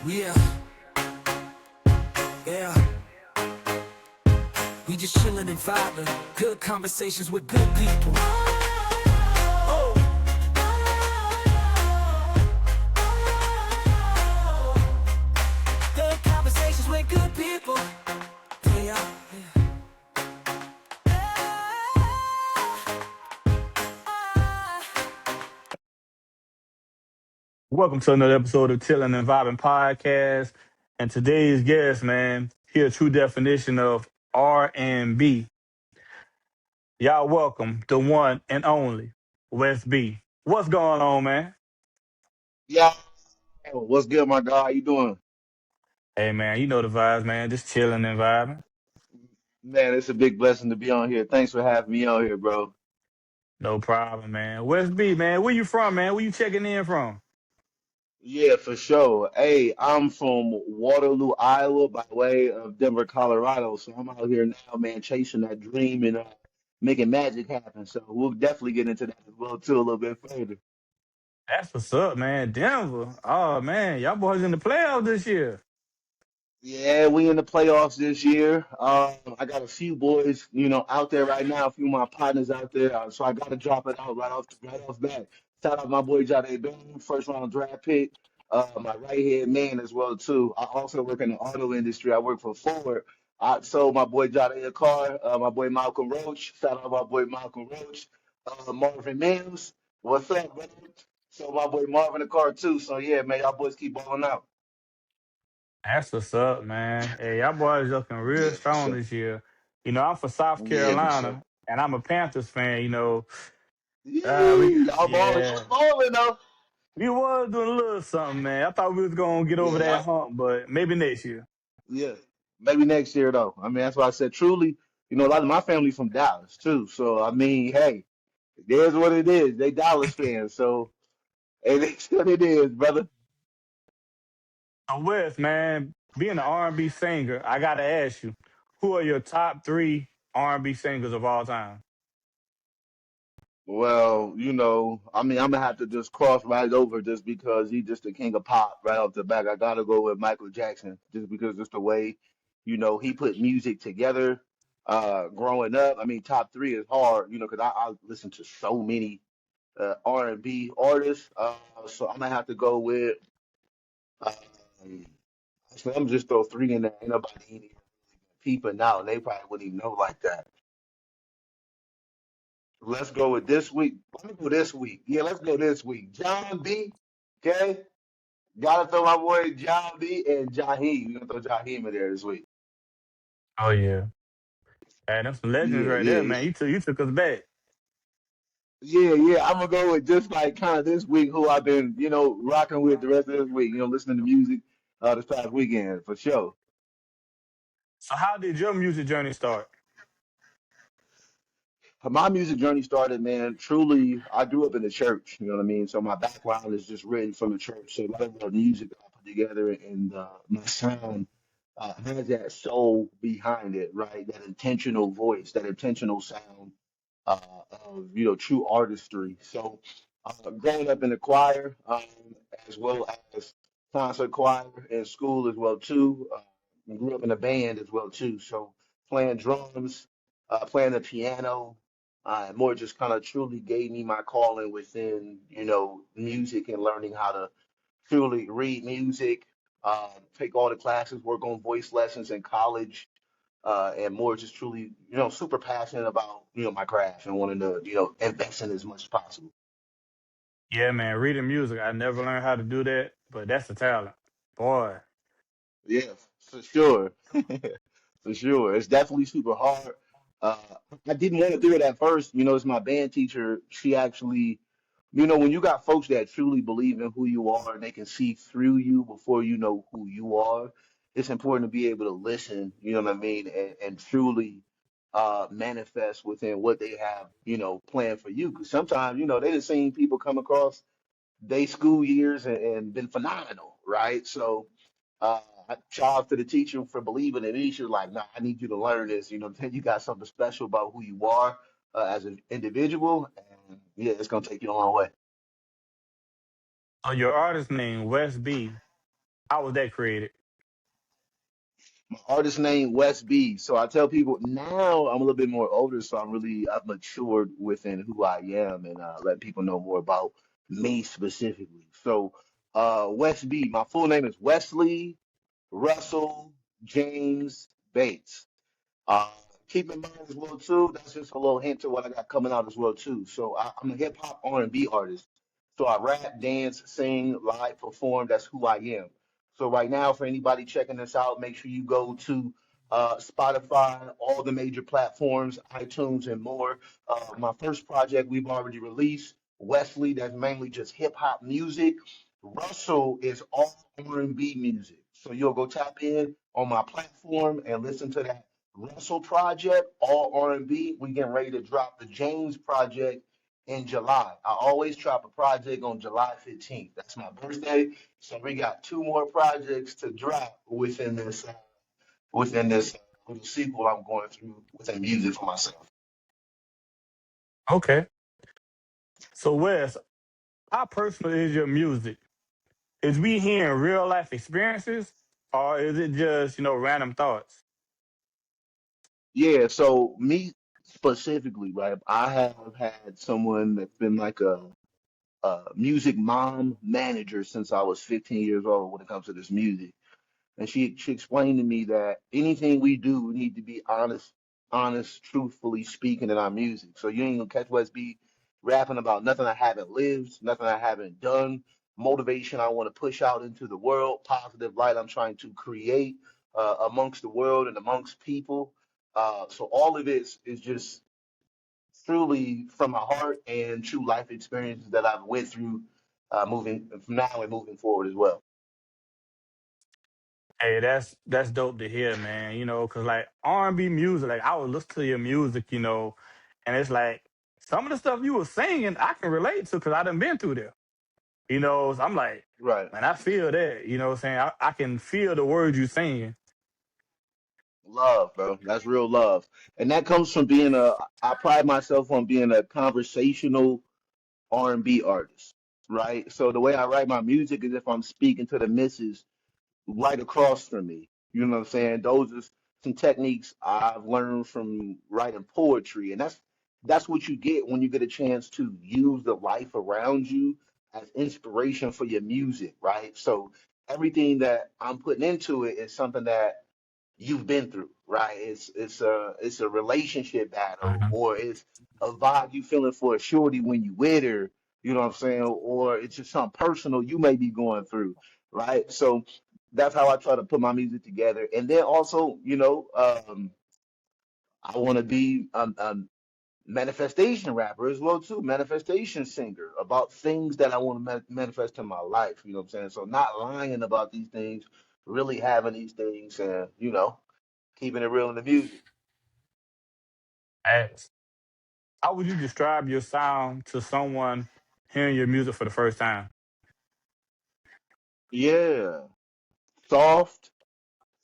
Yeah, yeah. We just chillin' and vibing. Good conversations with good people. Oh, good conversations with good people. Yeah, Welcome to another episode of Chillin' and Vibing Podcast. And today's guest, man, here a true definition of R&B. Y'all welcome the one and only West B. What's going on, man? Yeah, what's good, my guy? How you doing? Hey, man, you know the vibes, man. Just chilling and vibing. Man, it's a big blessing to be on here. Thanks for having me on here, bro. No problem, man. West B, man, where you from, man? Where you checking in from? Yeah, for sure. Hey, I'm from Waterloo, Iowa, by way of Denver, Colorado. So I'm out here now, man, chasing that dream and making magic happen. So we'll definitely get into that as well too a little bit further. That's what's up, man. Denver. Oh, man, y'all boys in the playoffs this year. Yeah, we in the playoffs this year. I got a few boys, out there right now. A few of my partners out there, so I got to drop it out right off bat. Shout out my boy Jade Boone, first round draft pick. My right hand man as well too. I also work in the auto industry. I work for Ford. I sold my boy Jade a car. My boy Malcolm Roach. Shout out my boy Malcolm Roach. Marvin Mims. What's up, brother? So my boy Marvin a car too. So yeah, man, y'all boys keep balling out. That's what's up, man. Hey, y'all boys looking real Yeah, for strong sure. this year. I'm from South Yeah, for sure. Carolina, and I'm a Panthers fan. Yee, y'all balling, Yeah, y'all balling though. we was doing a little something, man. I thought we was gonna get over Yeah, that hump, but maybe next year. yeah. Maybe next year though. I mean, that's why I said truly. A lot of my family's from Dallas too. So I mean, hey, there's what it is. They Dallas fans. So hey, that's what it is, brother. So, Wes, man, being an R&B singer, I gotta ask you, who are your top three R&B singers of all time? Well, I mean, I'm gonna have to just cross right over just because he's just the king of pop right off the back. I gotta go with Michael Jackson just because it's the way, he put music together. Growing up, I mean, top three is hard, because I listen to so many R&B artists. So I'm gonna have to go with. Um, Actually, I'm just throw three in there. Ain't nobody in here peeping out, and they probably wouldn't even know like that. Let's go with this week. Let me go this week. Yeah, let's go this week. John B. Okay, gotta throw my boy John B. and Jaheim. We're gonna throw Jaheim in there this week. Oh yeah, hey, them some legends Yeah, right there, yeah, man. You took us back. yeah. I'm gonna go with just like kind of this week who I've been, rocking with the rest of this week. Listening to music this past weekend for sure. So, how did your music journey start? My music journey started, man. Truly, I grew up in the church. You know what I mean. So my background is just written from the church. So a lot of the music that I put together and my sound has that soul behind it, right? That intentional voice, that intentional sound uh, of true artistry. So growing up in the choir, as well as concert choir in school as well too. Grew up in a band as well too. So playing drums, playing the piano, more just kind of truly gave me my calling within music and learning how to truly read music, take all the classes, work on voice lessons in college, and more just truly, super passionate about, my craft and wanting to, invest in as much as possible. Yeah, man, reading music. I never learned how to do that, but that's a talent, boy. Yeah, for sure. For sure. It's definitely super hard. Uh, I didn't want to do it at first. It's my band teacher. She actually, when you got folks that truly believe in who you are and they can see through you before you know who you are, it's important to be able to listen, you know what I mean, and truly manifest within what they have, planned for you. Because sometimes, they just seen people come across they school years and been phenomenal, right? So shout out to the teacher for believing in me. She was like, "Nah, I need you to learn this. You got something special about who you are as an individual, and yeah, it's gonna take you a long way." So your artist name, West B. How was that created? My artist name West B. So I tell people now I'm a little bit more older, so I've matured within who I am and let people know more about me specifically. So West B, my full name is Wesley Russell James Bates. Uh, Keep in mind as well too. That's just a little hint to what I got coming out as well too. So I'm a hip hop R&B artist. So I rap, dance, sing, live, perform. That's who I am. So right now, for anybody checking this out, make sure you go to Spotify, all the major platforms, iTunes, and more. My first project we've already released, Wesley. That's mainly just hip hop music. Russell is all R&B music. So you'll go tap in on my platform and listen to that Russell project, all R&B. We getting ready to drop the James project in July. I always drop a project on July 15th. That's my birthday. So we got two more projects to drop within this little sequel I'm going through within music for myself. Okay. So Wes, how personal is your music? Is we hearing real life experiences, or is it just random thoughts? Yeah, so me specifically, right? I have had someone that's been like a music mom manager since I was 15 years old when it comes to this music. And she explained to me that anything we do, we need to be honest, truthfully speaking in our music. So you ain't gonna catch West B rapping about nothing I haven't lived, nothing I haven't done, motivation I want to push out into the world, positive light I'm trying to create amongst the world and amongst people. So all of this is just truly from my heart and true life experiences that I've went through moving from now and moving forward as well. Hey, that's dope to hear, man. Cause like R&B music, like I would listen to your music, and it's like some of the stuff you were singing, I can relate to, cause I done been through there. So I'm like, Right. man, I feel that. What I'm saying? I can feel the words you singing. Love, bro. That's real love. And that comes from I pride myself on being a conversational R&B artist, right? So the way I write my music is if I'm speaking to the missus right across from me. You know what I'm saying? Those are some techniques I've learned from writing poetry. And that's what you get when you get a chance to use the life around you as inspiration for your music, right? So everything that I'm putting into it is something that you've been through, right? It's a relationship battle, Mhm. or it's a vibe you feeling for a shorty when you with her, you know what I'm saying? Or it's just something personal you may be going through, right? So that's how I try to put my music together. And then also, I want to be a manifestation rapper as well too, manifestation singer about things that I want to manifest in my life. You know what I'm saying? So not lying about these things, really having these things, and keeping it real in the music. As- How would you describe your sound to someone hearing your music for the first time? Yeah, soft,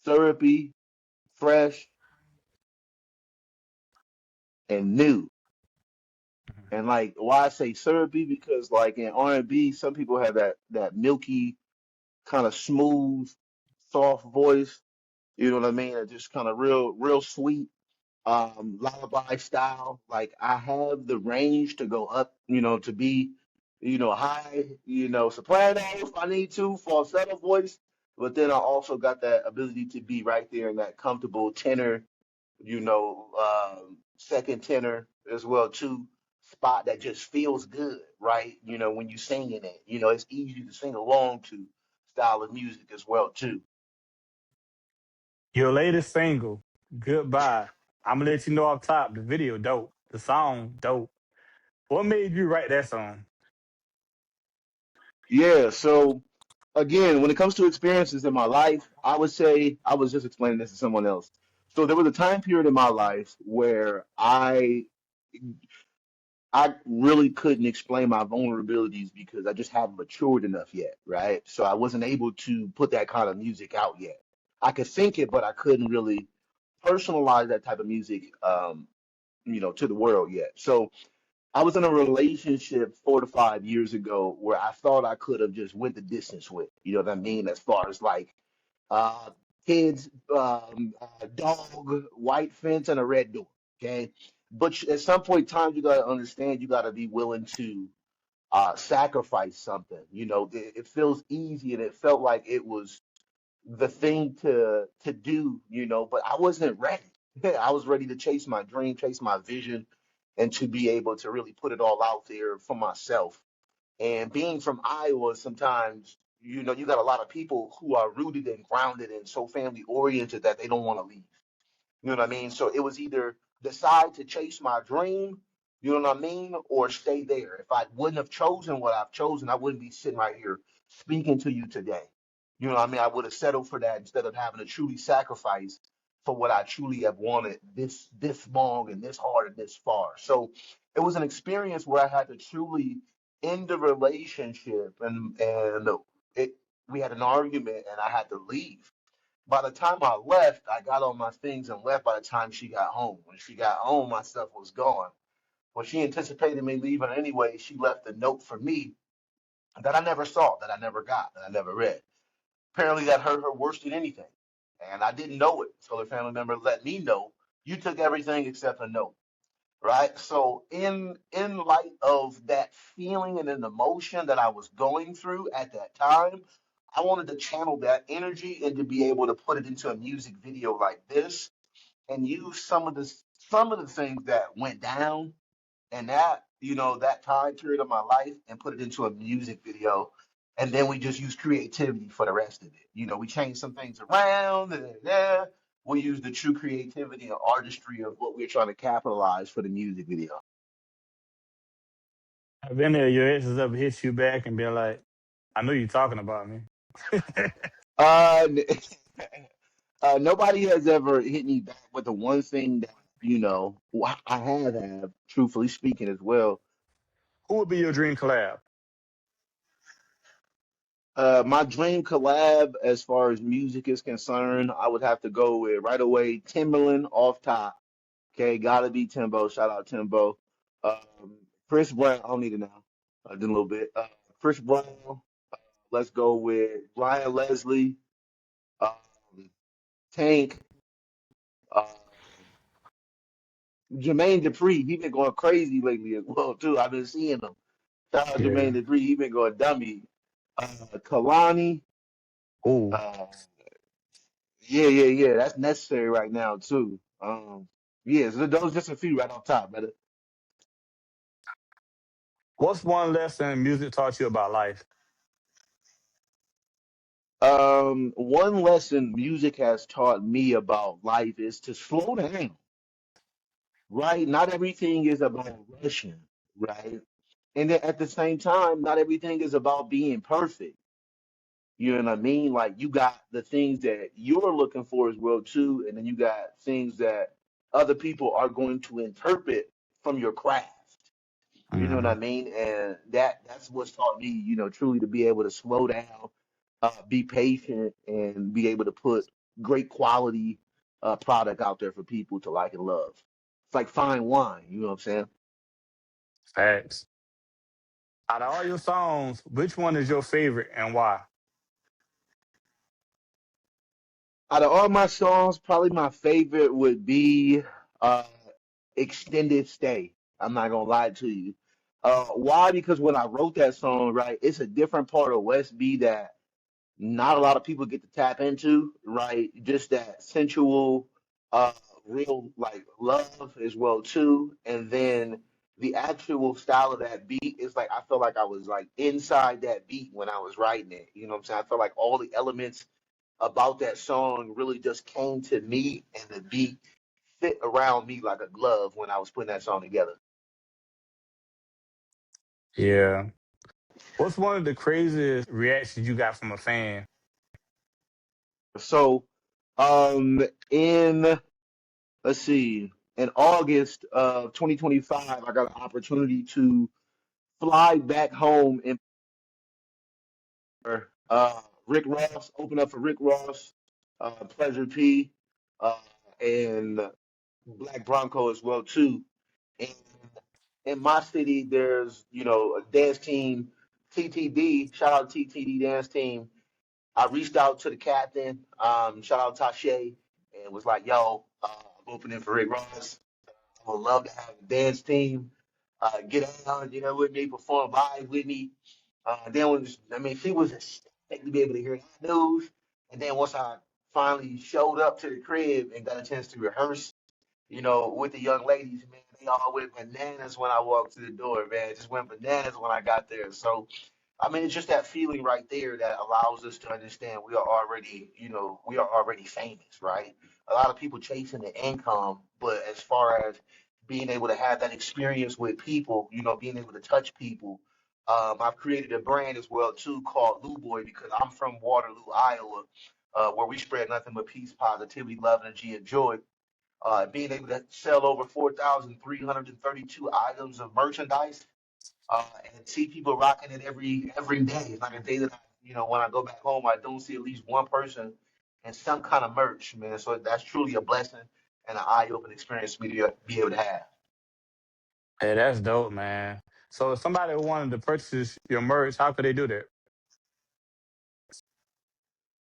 syrupy, fresh, and new. And like, why I say syrupy, because like in R&B, some people have that milky kind of smooth, soft voice. You know what I mean? It's just kind of real sweet, lullaby style. Like I have the range to go up, to be, high, soprano if I need to, falsetto voice. But then I also got that ability to be right there in that comfortable tenor, second tenor as well too, spot that just feels good, right? When you singing it, it's easy to sing along to style of music as well too. Your latest single, Goodbye. I'm gonna let you know off top, the video dope. The song dope. What made you write that song? Yeah, so again, when it comes to experiences in my life, I would say I was just explaining this to someone else. So there was a time period in my life where I really couldn't explain my vulnerabilities because I just hadn't matured enough yet, right? So I wasn't able to put that kind of music out yet. I could think it, but I couldn't really personalize that type of music to the world yet. So I was in a relationship 4 to 5 years ago where I thought I could have just went the distance with. You know what I mean? As far as like uh, kids, dog, white fence, and a red door. Okay, but at some point in time, you gotta understand. You gotta be willing to sacrifice something. You know, it feels easy, and it felt like it was the thing to do. You know, but I wasn't ready. I was ready to chase my dream, chase my vision, and to be able to really put it all out there for myself. And being from Iowa, sometimes, you know, you got a lot of people who are rooted and grounded and so family oriented that they don't want to leave. You know what I mean? So it was either decide to chase my dream, you know what I mean, or stay there. If I wouldn't have chosen what I've chosen, I wouldn't be sitting right here speaking to you today. You know what I mean? I would have settled for that instead of having to truly sacrifice for what I truly have wanted this long and this hard and this far. So it was an experience where I had to truly end the relationship, and it we had an argument and I had to leave. By the time I left, I got all my things and left by the time she got home. When she got home, my stuff was gone. When she anticipated me leaving anyway, she left a note for me that I never saw, that I never got, that I never read. Apparently, that hurt her worse than anything. And I didn't know it. So the family member let me know, you took everything except a note, right? So in light of that feeling and an emotion that I was going through at that time, I wanted to channel that energy and to be able to put it into a music video like this and use some of the things that went down and that, you know, that time period of my life and put it into a music video. And then we just use creativity for the rest of it. You know, we change some things around and then we use the true creativity and artistry of what we're trying to capitalize for the music video. Have any of your exes ever hit you back and been like, I know you're talking about me? Uh, Nobody has ever hit me back with the one thing that, you know, I have, truthfully speaking, as well. Who would be your dream collab? My dream collab, as far as music is concerned, I would have to go with right away Timberland off top. Okay, gotta be Timbo. Shout out Timbo. Um, Chris Brown. I don't need it now. I did a little bit. Chris Brown. Let's go with Ryan Leslie. Um, Tank. Uh, Jermaine Dupri. He been going crazy lately as well too. I've been seeing him. Shout out Jermaine Yeah. Dupri. He been going dummy. Kalani. Oh, Uh, yeah. That's necessary right now too. Yeah, so those just a few right off top, brother. what's one lesson music taught you about life? One lesson music has taught me about life is to slow down, right? Not everything is about rushing, right? And then at the same time, not everything is about being perfect. You know what I mean? Like you got the things that you're looking for as well too, and then you got things that other people are going to interpret from your craft. You know what I Hmm. mean? And that's what's taught me, you know, truly to be able to slow down, be patient, and be able to put great quality product out there for people to like and love. It's like fine wine, you know what I'm saying? Facts. Out of all your songs, which one is your favorite and why? Out of all my songs, probably my favorite would be uh, Extended Stay. I'm not gonna lie to you. Why? Because when I wrote that song, right, it's a different part of West B that not a lot of people get to tap into, right? Just that sensual, uh, real like love as well too, and then the actual style of that beat is like I felt like I was like inside that beat when I was writing it. You know what I'm saying? I felt like all the elements about that song really just came to me, and the beat fit around me like a glove when I was putting that song together. Yeah. What's one of the craziest reactions you got from a fan? So, um, in let's see, in August of 2025, I got an opportunity to fly back home and Rick Ross, open up for Rick Ross, Pleasure P, uh, and Black Bronco as well too. And in my city, there's, a dance team, TTD, shout out TTD dance team. I reached out to the captain, shout out Tashe, and was like, yo, I'm opening for Rick Ross. I would love to have a dance team get on, with me, perform live with me. Then she was ecstatic to be able to hear that news. And then once I finally showed up to the crib and got a chance to rehearse, with the young ladies, man, they all went bananas when I walked through the door, man. Just went bananas when I got there. So, I mean, it's just that feeling right there that allows us to understand we are already famous, right? A lot of people chasing the income, but as far as being able to have that experience with people, being able to touch people, I've created a brand as well too called Lou Boy because I'm from Waterloo, Iowa, where we spread nothing but peace, positivity, love, energy, and joy. Being able to sell over 4,332 items of merchandise and see people rocking it every day. It's like a day that when I go back home, I don't see at least one person in some kind of merch, man. So that's truly a blessing and an eye-opening experience for me to be able to have. Hey, that's dope, man. So if somebody wanted to purchase your merch, how could they do that?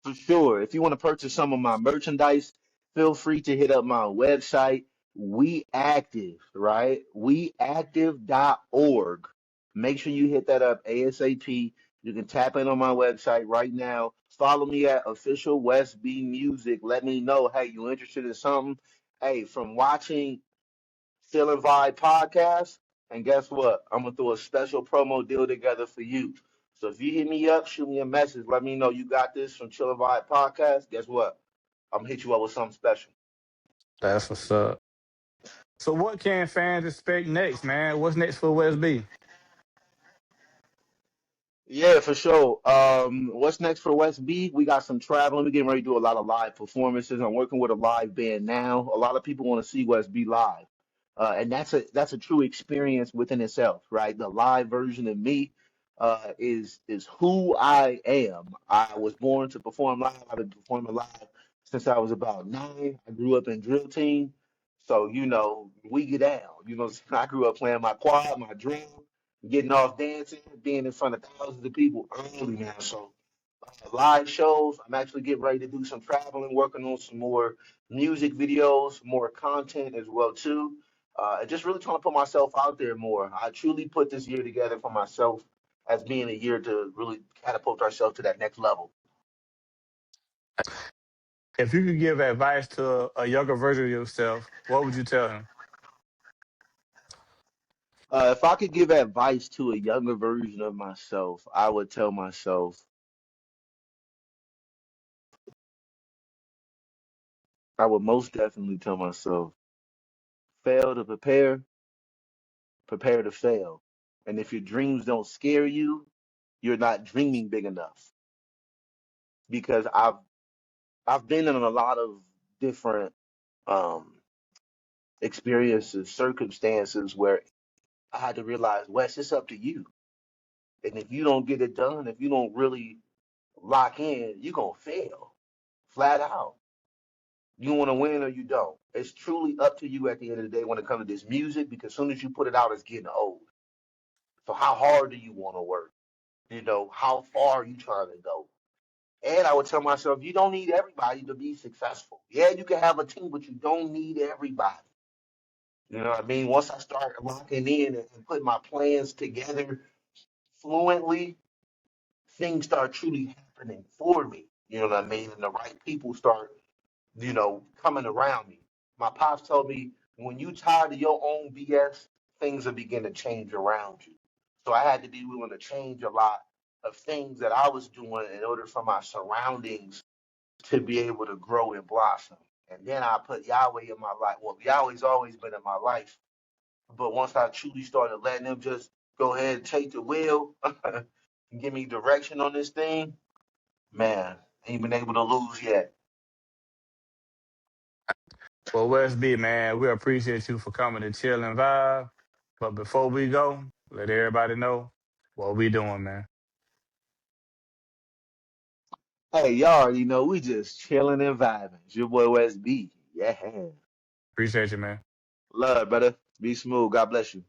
For sure. If you want to purchase some of my merchandise, feel free to hit up my website, We Active, right? WeActive.org. Make sure you hit that up ASAP. You can tap in on my website right now. Follow me at official West B Music. Let me know, hey, you interested in something? Hey, from watching Still and Vibe podcast. And guess what? I'm gonna throw a special promo deal together for you. So if you hit me up, shoot me a message, let me know you got this from Chill and Vibe podcast. Guess what? I'm gonna hit you up with something special. That's what's up. So what can fans expect next, man? What's next for West B? Yeah, for sure. What's next for West B? We got some traveling. We're getting ready to do a lot of live performances. I'm working with a live band now. A lot of people want to see West B live, and that's a true experience within itself, right? The live version of me is who I am. I was born to perform live. I've been performing live since I was about 9. I grew up in drill team, so we get down. I grew up playing my quad, my drum, getting off dancing, being in front of thousands of people early now. So live shows. I'm actually getting ready to do some traveling, working on some more music videos, more content as well too. And just really trying to put myself out there more. I truly put this year together for myself as being a year to really catapult ourselves to that next level. If you could give advice to a younger version of yourself, what would you tell him? If I could give advice to a younger version of myself, I would tell myself, I would most definitely tell myself, fail to prepare, prepare to fail. And if your dreams don't scare you, you're not dreaming big enough. Because I've been in a lot of different um experiences, circumstances where I had to realize, Wes, it's up to you. And if you don't get it done, if you don't really lock in, you're gonna fail. Flat out. You want to win or you don't. It's truly up to you at the end of the day when it comes to this music, because as soon as you put it out, it's getting old. So how hard do you want to work? How far are you trying to go? And I would tell myself, you don't need everybody to be successful. Yeah, you can have a team, but you don't need everybody. You know what I mean? Once I start locking in and putting my plans together fluently, things start truly happening for me. You know what I mean? And the right people start, coming around me. My pops told me, when you tired of your own BS, things will begin to change around you. So I had to be willing to change a lot of things that I was doing in order for my surroundings to be able to grow and blossom. And then I put Yahweh in my life. Well, Yahweh's always been in my life. But once I truly started letting him just go ahead and take the wheel and give me direction on this thing, man, ain't been able to lose yet. Well, West B, man, we appreciate you for coming to Chill and Vibe. But before we go, let everybody know what we doing, man. Hey, y'all already know we just chilling and vibing. It's your boy West B. Yeah. Appreciate you, man. Love, brother. Be smooth. God bless you.